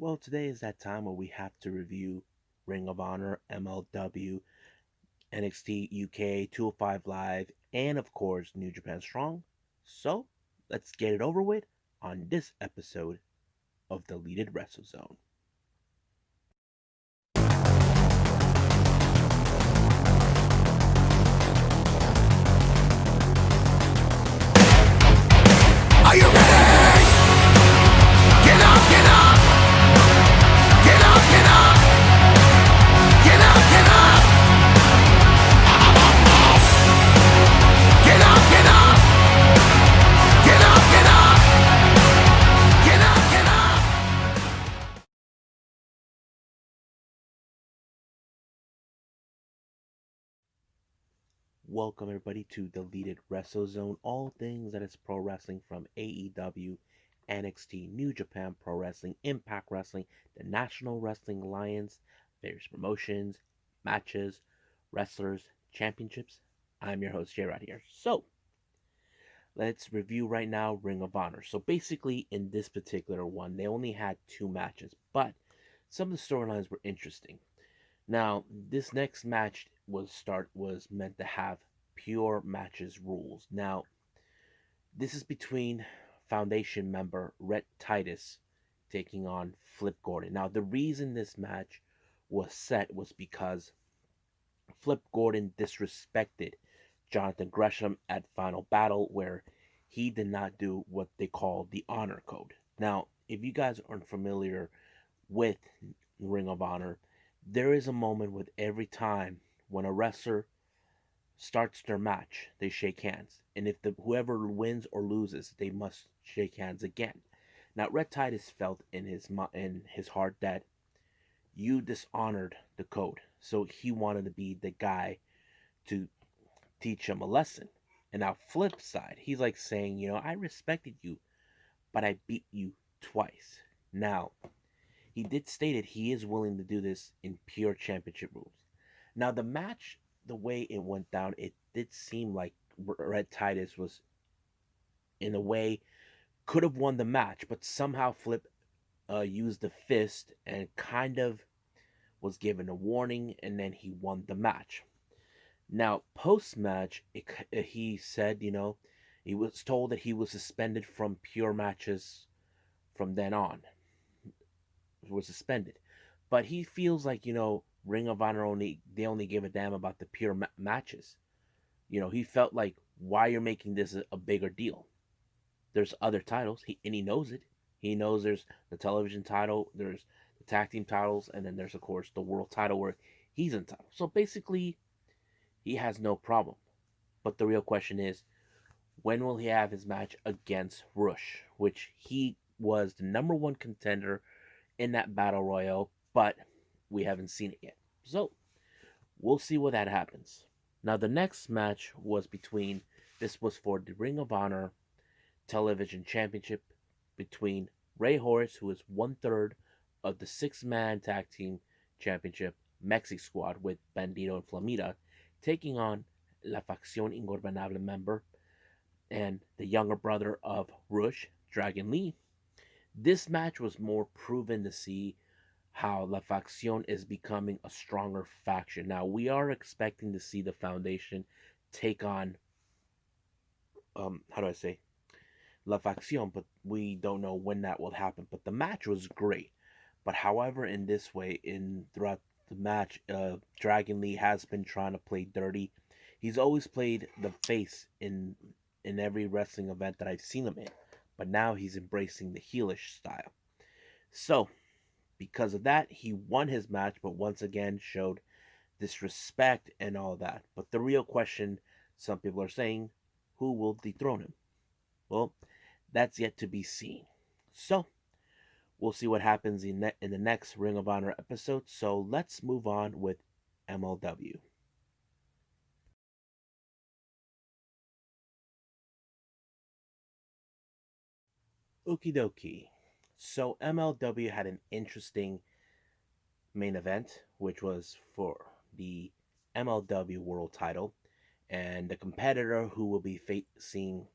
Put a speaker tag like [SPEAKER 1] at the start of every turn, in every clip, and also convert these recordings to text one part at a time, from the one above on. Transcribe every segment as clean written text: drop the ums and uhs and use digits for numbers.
[SPEAKER 1] Well, today is that time where we have to review Ring of Honor, MLW, NXT UK, 205 Live, and of course, New Japan Strong. So, let's get it over with on this episode of Deleted Wrestle Zone.
[SPEAKER 2] Are you ready? Get up, get up. Get up, get up. Get up, get up. Get up, get up. Get up, get up. Get up, get up.
[SPEAKER 1] Welcome everybody to Deleted Wrestle Zone, all things that is pro wrestling from AEW, NXT, New Japan Pro Wrestling, Impact Wrestling, the National Wrestling Alliance, various promotions, matches, wrestlers, championships. I'm your host, J Rod here. So, let's review right now Ring of Honor. So, basically, in this particular one, they only had two matches, but some of the storylines were interesting. Now, this next match was meant to have pure matches rules. Now, this is between Foundation member Rhett Titus taking on Flip Gordon. Now, the reason this match was set was because Flip Gordon disrespected Jonathan Gresham at Final Battle, where he did not do what they call the honor code. Now, if you guys aren't familiar with Ring of Honor, there is a moment with every time when a wrestler starts their match, they shake hands, and if the whoever wins or loses, they must shake hands again. Now, Red Titus felt in his heart that you dishonored the code, so he wanted to be the guy to teach him a lesson. And now, flip side, he's like saying, I respected you, but I beat you twice. Now, he did state that he is willing to do this in pure championship rules. Now, the match, the way it went down, it did seem like Red Titus was, in a way, could have won the match, but somehow Flip used the fist and kind of was given a warning, and then he won the match. Now, post match, he said, he was told that he was suspended from pure matches from then on. Was suspended, but he feels like Ring of Honor only give a damn about the pure matches. He felt like, why you're making this a bigger deal? There's other titles, and he knows it. He knows there's the television title, there's the tag team titles, and then there's of course the world title where he's entitled. So basically, he has no problem. But the real question is, when will he have his match against Rush, which he was the number one contender in that battle royal, but we haven't seen it yet. So we'll see what that happens. Now the next match was this was for the Ring of Honor Television Championship between Ray Horace, who is 1/3 of the 6-man tag team championship Mexi squad with Bandito and Flamita, taking on La Facción Ingobernable member and the younger brother of Rush, Dragon Lee. This match was more proven to see how La Facción is becoming a stronger faction. Now, we are expecting to see the Foundation take on, how do I say, La Facción, but we don't know when that will happen. But the match was great. But however, in this way, throughout the match, Dragon Lee has been trying to play dirty. He's always played the face in every wrestling event that I've seen him in, but now he's embracing the heelish style. So, because of that, he won his match, but once again showed disrespect and all that. But the real question, some people are saying, who will dethrone him? Well, that's yet to be seen. So, we'll see what happens in the next Ring of Honor episode. So, let's move on with MLW. Okie dokie. So, MLW had an interesting main event, which was for the MLW World Title, and the competitor who will be facing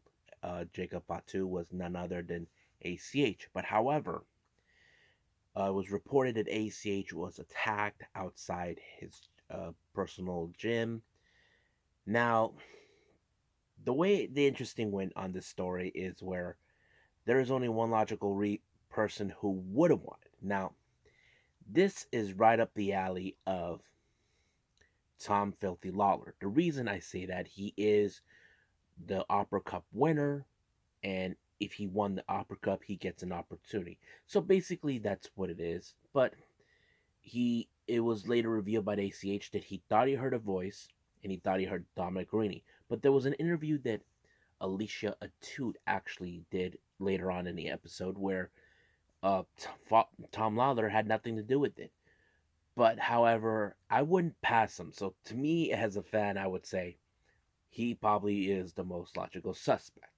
[SPEAKER 1] Jacob Fatu was none other than ACH. But however, It was reported that ACH was attacked outside his personal gym. Now, the way the interesting went on this story is where there is only one logical person who would have won it. Now, this is right up the alley of Tom Filthy Lawler. The reason I say that, he is the Opera Cup winner, and if he won the Opera Cup, he gets an opportunity. So basically, that's what it is. But it was later revealed by the ACH that he thought he heard a voice and he thought he heard Dominic Rini. But there was an interview that Alicia Atute actually did later on in the episode where Tom Lawler had nothing to do with it. But however, I wouldn't pass him. So to me, as a fan, I would say he probably is the most logical suspect.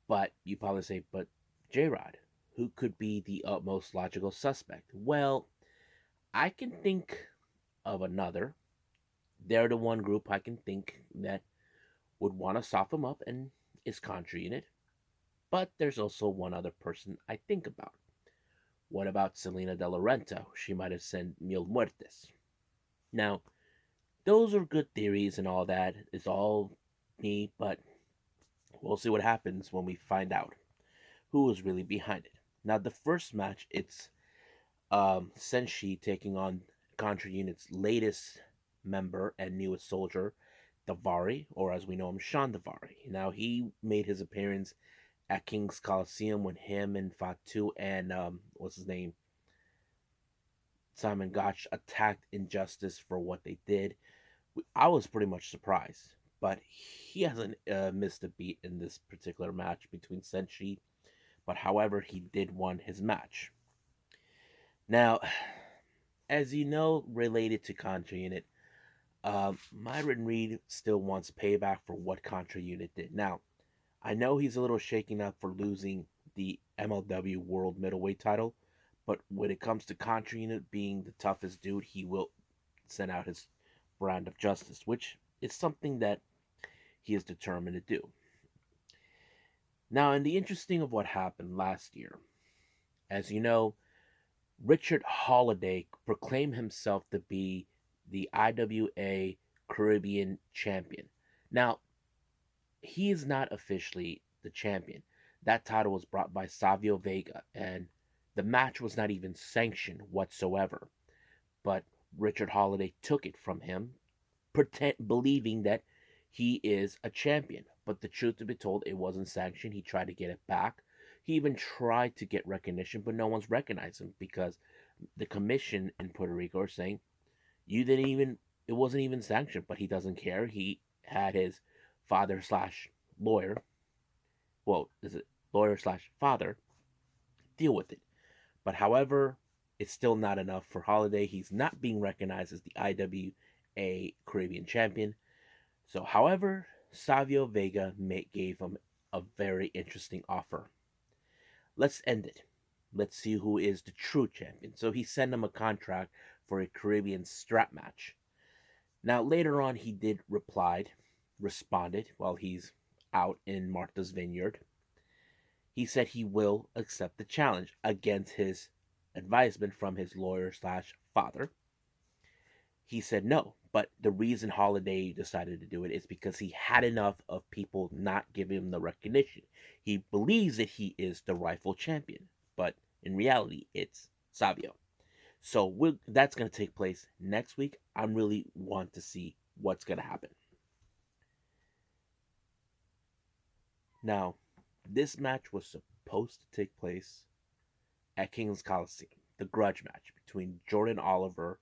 [SPEAKER 1] But you probably say, but J Rod, who could be the most logical suspect? Well, I can think of another. They're the one group I can think that would want to soften him up and is contrary in it. But there's also one other person I think about. What about Selena De Laurenta? She might have sent Mil Muertes. Now, those are good theories and all that. It's all me, but we'll see what happens when we find out who is really behind it. Now, the first match, it's Senshi taking on Contra Unit's latest member and newest soldier, Davari, or as we know him, Sean Davari. Now, he made his appearance at King's Coliseum when him and Fatu and, what's his name, Simon Gotch attacked Injustice for what they did. I was pretty much surprised, but he hasn't missed a beat in this particular match between Senshi. But however, he did won his match. Now, as you know, related to Contra Unit, Myron Reed still wants payback for what Contra Unit did. Now, I know he's a little shaken up for losing the MLW World Middleweight title, but when it comes to Contra Unit being the toughest dude, he will send out his brand of justice, which is something that he is determined to do. Now, in the interesting of what happened last year, as you know, Richard Holiday proclaimed himself to be the IWA Caribbean champion. Now, he is not officially the champion. That title was brought by Savio Vega, and the match was not even sanctioned whatsoever. But Richard Holiday took it from him, believing that he is a champion. But the truth to be told, it wasn't sanctioned. He tried to get it back. He even tried to get recognition, but no one's recognized him because the commission in Puerto Rico are saying you didn't even, it wasn't even sanctioned. But he doesn't care. He had his father slash lawyer, well, is it lawyer slash father, deal with it. But however, it's still not enough for Holiday. He's not being recognized as the IWA Caribbean champion. So, however, Savio Vega gave him a very interesting offer. Let's end it. Let's see who is the true champion. So he sent him a contract for a Caribbean strap match. Now later on he did responded while he's out in Martha's Vineyard. He said he will accept the challenge against his advisement from his lawyer slash father. He said no, but the reason Holiday decided to do it is because he had enough of people not giving him the recognition. He believes that he is the rightful champion, but in reality, it's Savio. So that's going to take place next week. I really want to see what's going to happen. Now, this match was supposed to take place at King's Coliseum, the grudge match between Jordan Oliver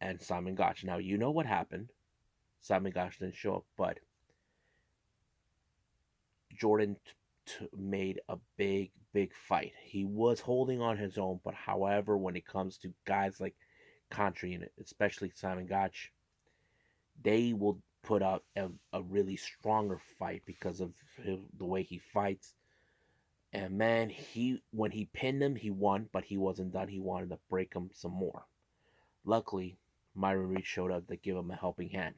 [SPEAKER 1] and Simon Gotch. Now, you know what happened. Simon Gotch didn't show up, but Jordan made a big fight. He was holding on his own, but however, when it comes to guys like Contra Unit, especially Simon Gotch, they will put up a really stronger fight because of the way he fights. And man, when he pinned him, he won, but he wasn't done. He wanted to break him some more. Luckily, Myron Reed showed up to give him a helping hand.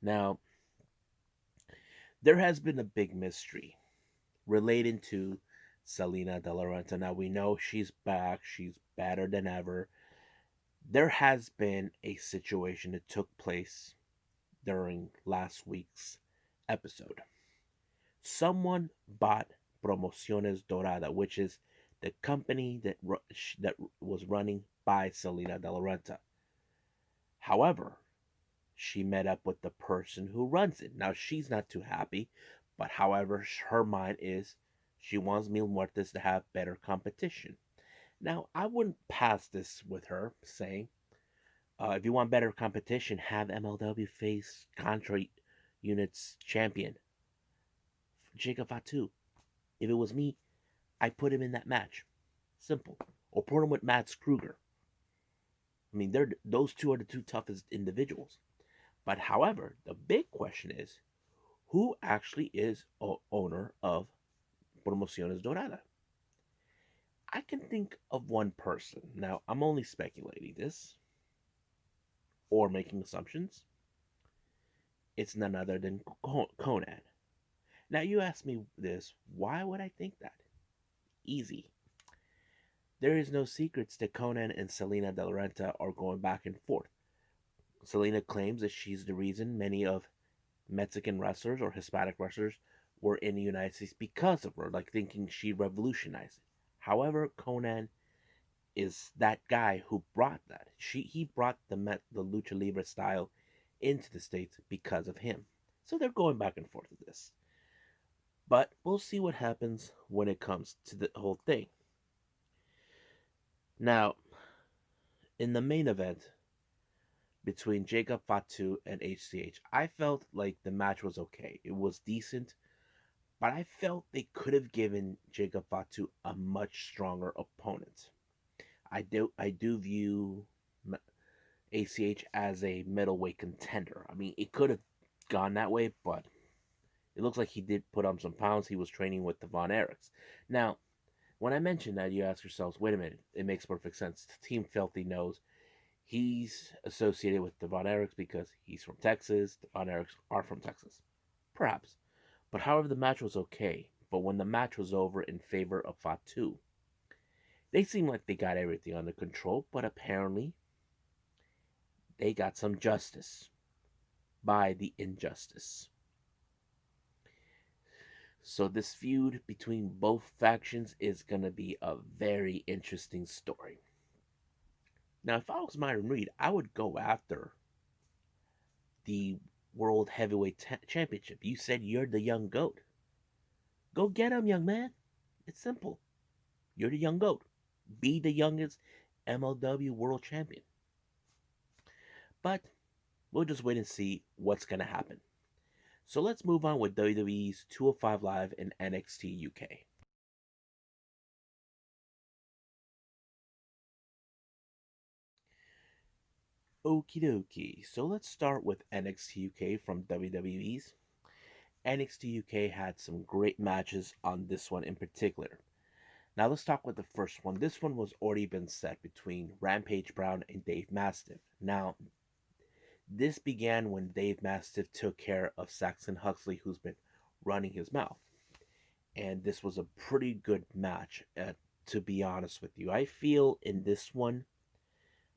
[SPEAKER 1] Now, there has been a big mystery relating to Selena De La Renta. Now we know she's back, she's better than ever. There has been a situation that took place during last week's episode. Someone bought Promociones Dorada, which is the company that was running by Selena De La Renta. However, she met up with the person who runs it. Now she's not too happy, but however, her mind is she wants Mil Muertes to have better competition. Now I wouldn't pass this with her, saying, if you want better competition, have MLW face Contra Unit's champion, Jacob Fatu. If it was me, I'd put him in that match. Simple. Or put him with Mads Kruger. I mean, those two are the two toughest individuals. But however, the big question is, who actually is owner of Promociones Dorada? I can think of one person. Now, I'm only speculating this or making assumptions. It's none other than Conan. Now, you ask me this, why would I think that? Easy. There is no secrets that Conan and Selena De La Renta are going back and forth. Selena claims that she's the reason many of Mexican wrestlers or Hispanic wrestlers were in the United States because of her, like thinking she revolutionized it. However, Conan is that guy who brought that. He brought the lucha libre style into the states because of him. So they're going back and forth with this. But we'll see what happens when it comes to the whole thing. Now, in the main event between Jacob Fatu and HCH, I felt like the match was okay. It was decent, but I felt they could have given Jacob Fatu a much stronger opponent. I do view ACH as a middleweight contender. I mean, it could have gone that way, but it looks like he did put on some pounds. He was training with the Von Erichs. Now, when I mention that, you ask yourselves, wait a minute, it makes perfect sense. Team Filthy knows he's associated with the Von Erichs because he's from Texas. The Von Erichs are from Texas. Perhaps. But however, the match was okay. But when the match was over in favor of Fatu, they seemed like they got everything under control, but apparently they got some justice by the injustice. So this feud between both factions is going to be a very interesting story. Now, if I was Myron Reed, I would go after the World Heavyweight Championship. You said you're the young goat. Go get him, young man. It's simple. You're the young goat. Be the youngest MLW World Champion. But we'll just wait and see what's going to happen. So let's move on with WWE's 205 Live and NXT UK. Okie dokie. So let's start with NXT UK from WWE's. NXT UK had some great matches on this one in particular. Now let's talk with the first one. This one was already been set between Rampage Brown and Dave Mastiff. Now, this began when Dave Mastiff took care of Saxon Huxley, who's been running his mouth. And this was a pretty good match, to be honest with you. I feel in this one,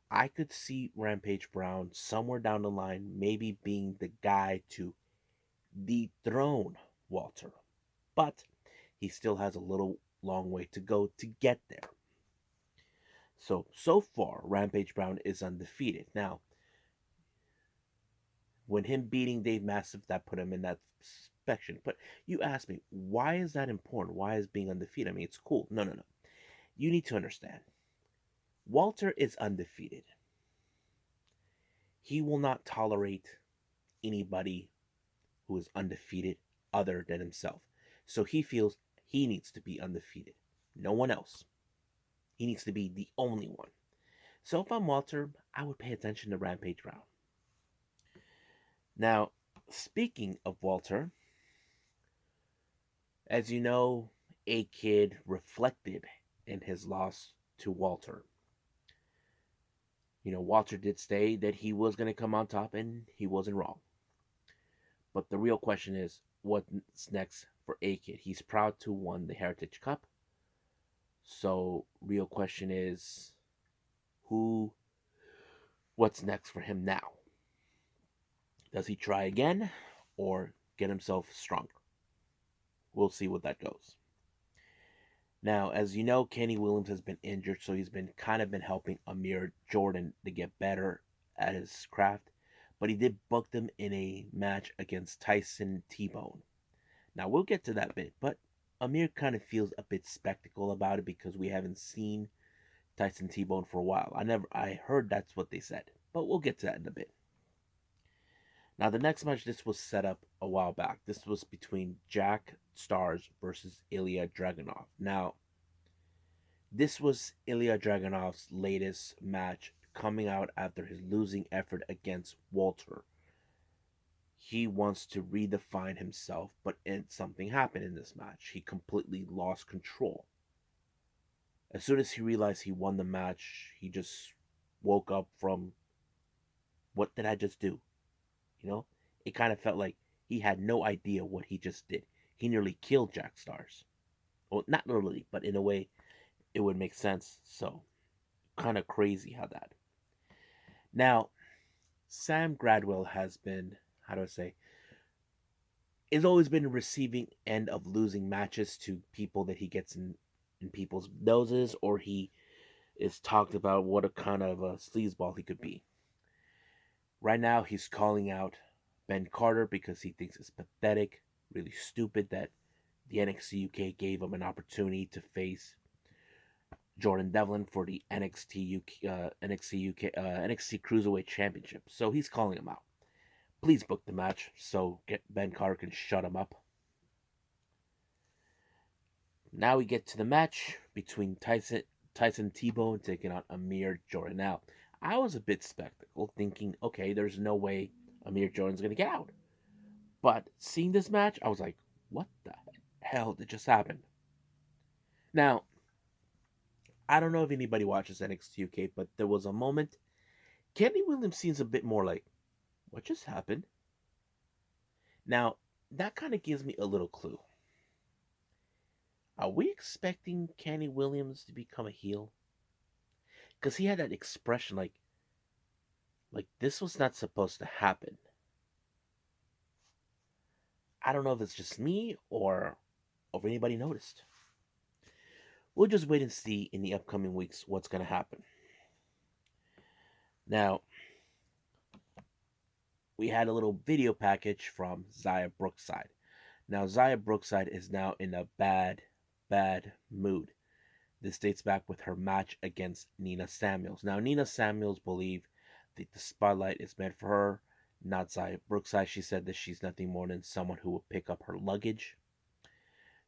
[SPEAKER 1] I could see Rampage Brown somewhere down the line maybe being the guy to dethrone Walter. But he still has a little long way to go to get there. So far, Rampage Brown is undefeated. Now, when him beating Dave Mastiff, that put him in that section. But you ask me, why is that important? Why is being undefeated? I mean, it's cool. No. You need to understand. Walter is undefeated. He will not tolerate anybody who is undefeated other than himself. So he feels he needs to be undefeated. No one else. He needs to be the only one. So if I'm Walter, I would pay attention to Rampage Brown. Now, speaking of Walter, as you know, A-Kid reflected in his loss to Walter. You know, Walter did say that he was going to come on top, and he wasn't wrong. But the real question is, what's next for A-Kid? He's proud to won the Heritage Cup. So, real question is, who what's next for him now? Does he try again or get himself stronger? We'll see what that goes. Now, as you know, Kenny Williams has been injured, so he's been helping Amir Jordan to get better at his craft. But he did book them in a match against Tyson T-Bone. Now we'll get to that bit, but Amir kind of feels a bit spectacle about it because we haven't seen Tyson T-Bone for a while. I heard that's what they said, but we'll get to that in a bit. Now the next match, this was set up a while back. This was between Jack Stars versus Ilya Dragunov. Now this was Ilya Dragunov's latest match coming out after his losing effort against Walter. He wants to redefine himself, but something happened in this match. He completely lost control. As soon as he realized he won the match, he just woke up from, what did I just do? You know? It kind of felt like he had no idea what he just did. He nearly killed Jack Stars. Well, not literally, but in a way it would make sense. So, kind of crazy how that. Now, Sam Gradwell has been, how do I say, has always been receiving end of losing matches to people that he gets in people's noses, or he is talked about what a kind of a sleazeball he could be. Right now, he's calling out Ben Carter because he thinks it's pathetic, really stupid that the NXT UK gave him an opportunity to face Jordan Devlin for the NXT Cruiserweight Championship. So he's calling him out. Please book the match so Ben Carter can shut him up. Now we get to the match between Tyson T-Bone taking on Amir Jordan. Now, I was a bit skeptical, thinking, okay, there's no way Amir Jordan's going to get out. But seeing this match, I was like, what the hell did just happen? Now, I don't know if anybody watches NXT UK, but there was a moment. Kenny Williams seems a bit more like, what just happened? Now, that kind of gives me a little clue. Are we expecting Kenny Williams to become a heel? Because he had that expression like this was not supposed to happen. I don't know if it's just me or if anybody noticed. We'll just wait and see in the upcoming weeks what's going to happen. Now, we had a little video package from Zaya Brookside. Now, Zaya Brookside is now in a bad mood. This dates back with her match against Nina Samuels. Now, Nina Samuels believes that the spotlight is meant for her, not Zaya Brookside. She said that she's nothing more than someone who will pick up her luggage.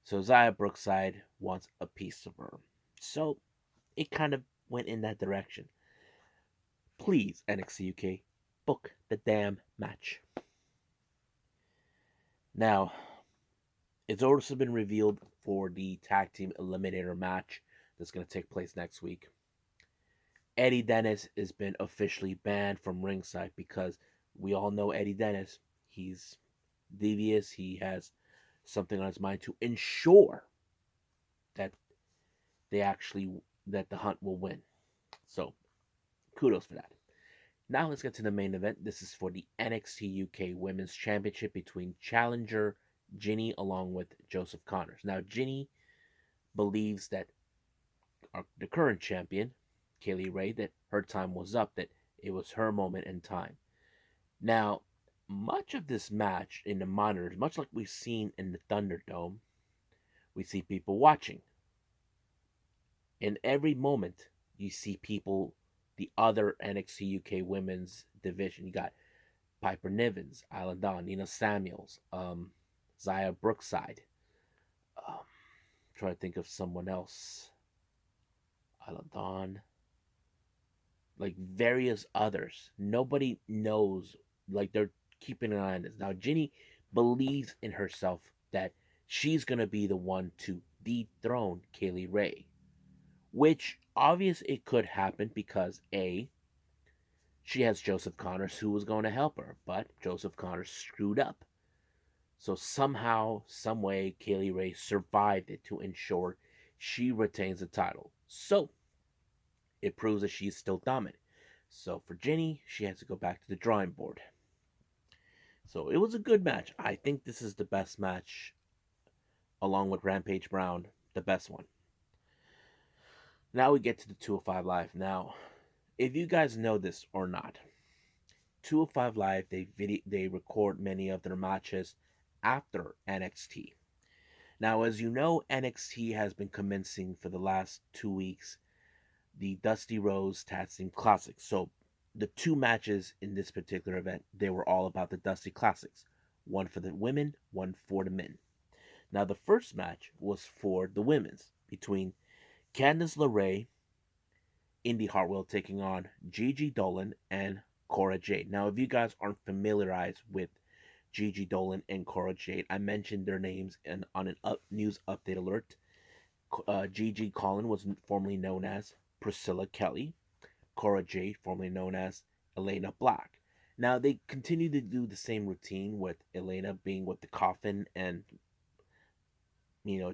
[SPEAKER 1] So Zaya Brookside wants a piece of her. So it kind of went in that direction. Please, NXT UK, book the damn match. Now, it's also been revealed for the tag team eliminator match that's going to take place next week. Eddie Dennis has been officially banned from ringside because we all know Eddie Dennis. He's devious. He has something on his mind to ensure that that the Hunt will win. So, kudos for that. Now let's get to the main event. This is for the NXT UK Women's Championship between challenger Ginny along with Joseph Connors. Now, Ginny believes that the current champion, Kaylee Ray, that her time was up, that it was her moment in time. Now, much of this match in the monitors, much like we've seen in the Thunderdome, we see people watching. In every moment, you see people, the other NXT UK women's division. You got Piper Nivens, Isla Dawn, Nina Samuels, Zaya Brookside. Try to think of someone else. Isla Dawn. Like various others. Nobody knows. Like they're keeping an eye on this. Now, Ginny believes in herself that she's going to be the one to dethrone Kaylee Ray. Which, obvious it could happen because A, she has Joseph Connors who was going to help her, but Joseph Connors screwed up. So somehow, some way, Kaylee Ray survived it to ensure She retains the title. So it proves that she's still dominant. So for Jenny, she has to go back to the drawing board. So it was a good match. I think this is the best match, along with Rampage Brown, the best one. Now we get to the 205 Live. Now, if you guys know this or not, 205 Live they record many of their matches after NXT. Now, as you know, NXT has been commencing for the last 2 weeks the Dusty Rose Tag Team Classic. So the two matches in this particular event, they were all about the Dusty Classics. One for the women, one for the men. Now the first match was for the women's between Candice LeRae, Indy Hartwell taking on Gigi Dolan and Cora Jade. Now if you guys aren't familiarized with Gigi Dolan and Cora Jade, I mentioned their names on an news update alert. Gigi Collin was formerly known as Priscilla Kelly. Cora Jade, formerly known as Elena Black. Now they continue to do the same routine with Elena being with the coffin and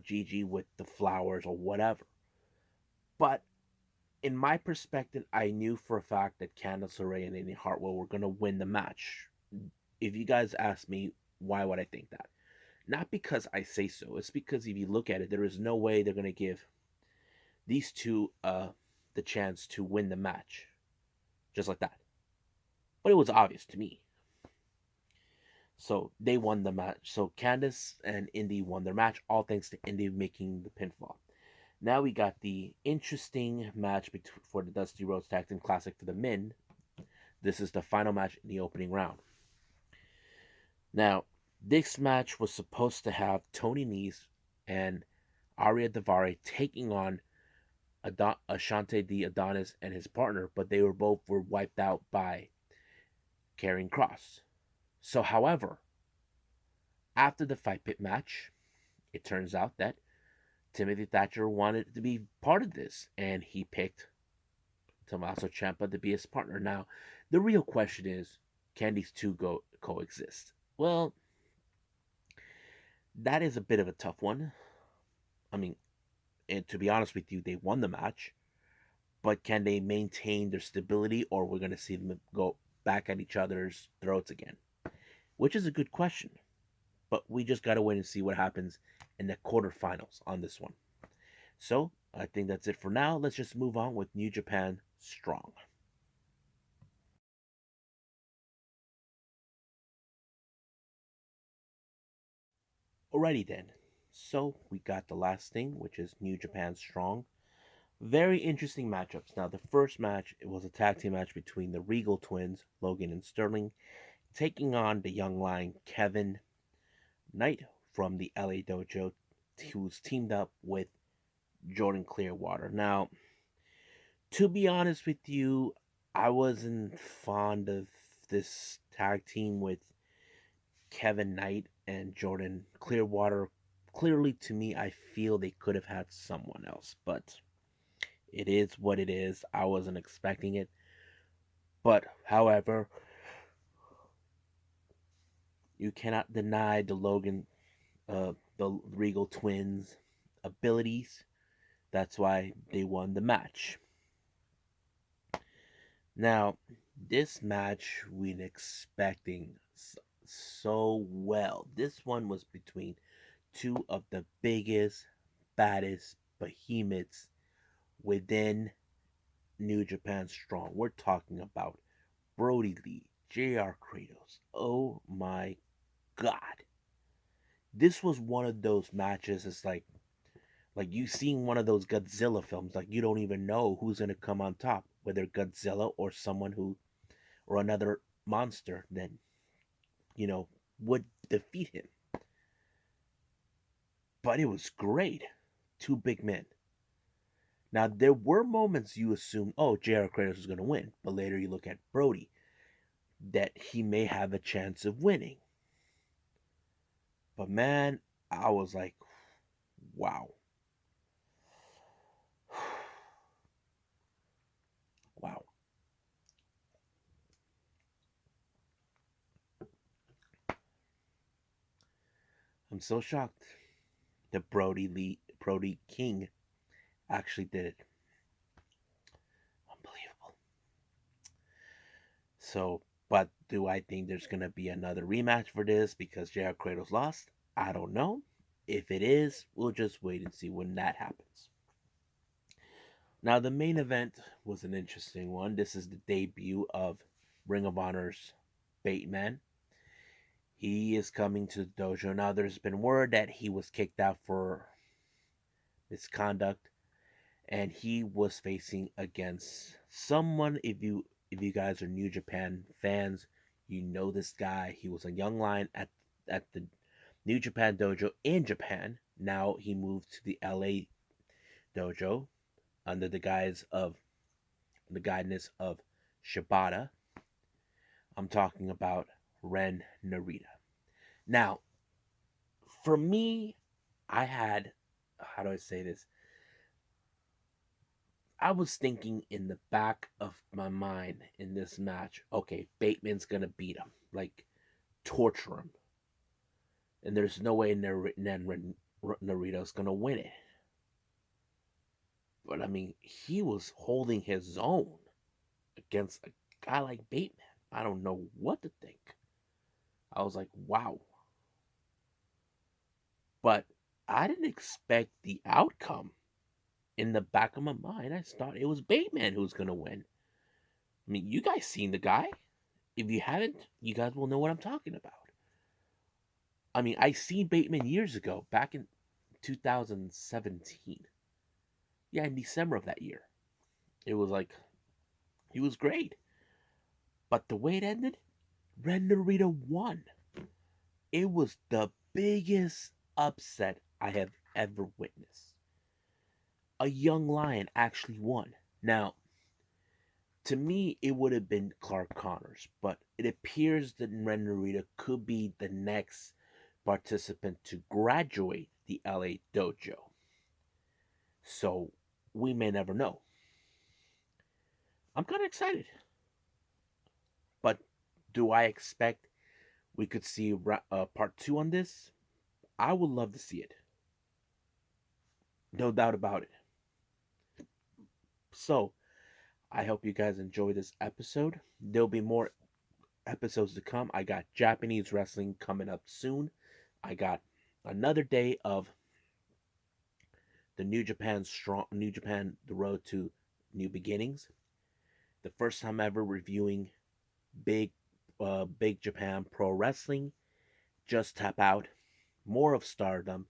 [SPEAKER 1] Gigi with the flowers or whatever. But in my perspective, I knew for a fact that Candice LeRae and Indy Hartwell were gonna win the match. If you guys ask me, why would I think that? Not because I say so. It's because if you look at it, there is no way they're gonna give these two the chance to win the match just like that. But it was obvious to me. So they won the match. So Candice and Indy won their match, all thanks to Indy making the pinfall. Now we got the interesting match for the Dusty Rhodes Tag Team Classic for the men. This is the final match in the opening round. Now, this match was supposed to have Tony Nese and Aria Daivari taking on Ashante the Adonis and his partner, but they were wiped out by Karrion Kross. So, however, after the Fight Pit match, it turns out that Timothy Thatcher wanted to be part of this, and he picked Tommaso Ciampa to be his partner. Now, the real question is, can these two coexist? Well, that is a bit of a tough one. I mean, and to be honest with you, they won the match, but can they maintain their stability, or we're going to see them go back at each other's throats again? Which is a good question. But we just got to wait and see what happens in the quarterfinals on this one. So, I think that's it for now. Let's just move on with New Japan Strong. Alrighty then. So, we got the last thing, which is New Japan Strong. Very interesting matchups. Now, the first match, it was a tag team match between the Regal twins, Logan and Sterling, taking on the young lion Kevin Knight from the LA Dojo, who's teamed up with Jordan Clearwater. Now, to be honest with you, I wasn't fond of this tag team with Kevin Knight and Jordan Clearwater. Clearly, to me, I feel they could have had someone else, but it is what it is. I wasn't expecting it. But, however, you cannot deny the Regal twins' abilities. That's why they won the match. Now, this match we've been expecting so well. This one was between two of the biggest, baddest behemoths within New Japan Strong. We're talking about Brody Lee, JR Kratos. Oh my god. This was one of those matches. It's like you seeing one of those Godzilla films. Like you don't even know who's gonna come on top, whether Godzilla or or another monster that would defeat him. But it was great. Two big men. Now there were moments you assume, oh, JR Kratos is gonna win, but later you look at Brody, that he may have a chance of winning. But man, I was like, wow. Wow. I'm so shocked that Brody King actually did it. Unbelievable. So, but do I think there's gonna be another rematch for this because JR Kratos lost? I don't know. If it is, we'll just wait and see when that happens. Now, the main event was an interesting one. This is the debut of Ring of Honor's Bateman. He is coming to the dojo. Now, there's been word that he was kicked out for misconduct, and he was facing against someone. If you guys are New Japan fans, you know this guy. He was a young lion at the New Japan dojo in Japan. Now he moved to the LA dojo under the guidance of Shibata. I'm talking about Ren Narita. Now, for me, I had, how do I say this? I was thinking in the back of my mind in this match, okay, Bateman's gonna beat him, like torture him, and there's no way Narito's gonna win it. But I mean, he was holding his own against a guy like Bateman. I don't know what to think. I was like, wow. But I didn't expect the outcome. In the back of my mind, I thought it was Bateman who was gonna win. I mean, you guys seen the guy? If you haven't, you guys will know what I'm talking about. I mean, I seen Bateman years ago, back in 2017. Yeah, in December of that year. It was like he was great. But the way it ended, Ren Narita won. It was the biggest upset I have ever witnessed. A young lion actually won. Now, to me, it would have been Clark Connors, but it appears that Ren Narita could be the next participant to graduate the LA dojo. So we may never know. I'm kind of excited. But do I expect we could see part two on this? I would love to see it. No doubt about it. So I hope you guys enjoy this episode. There'll be more episodes to come. I got Japanese wrestling coming up soon. I got another day of the New Japan, the road to new beginnings. The first time ever reviewing big, big Japan pro wrestling. Just tap out. More of Stardom,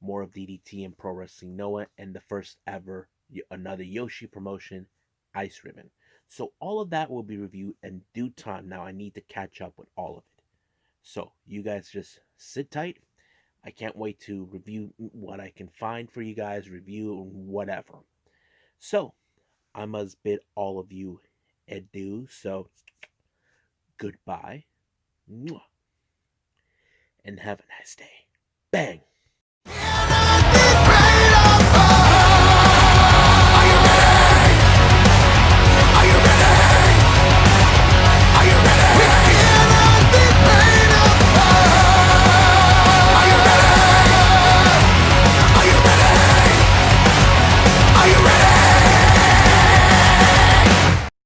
[SPEAKER 1] more of DDT and Pro Wrestling Noah, and the first ever another Yoshi promotion, Ice Ribbon. So all of that will be reviewed in due time. Now I need to catch up with all of it. So you guys just sit tight. I can't wait to review what I can find for you guys, review whatever. So I must bid all of you adieu. So goodbye and have a nice day. Bang!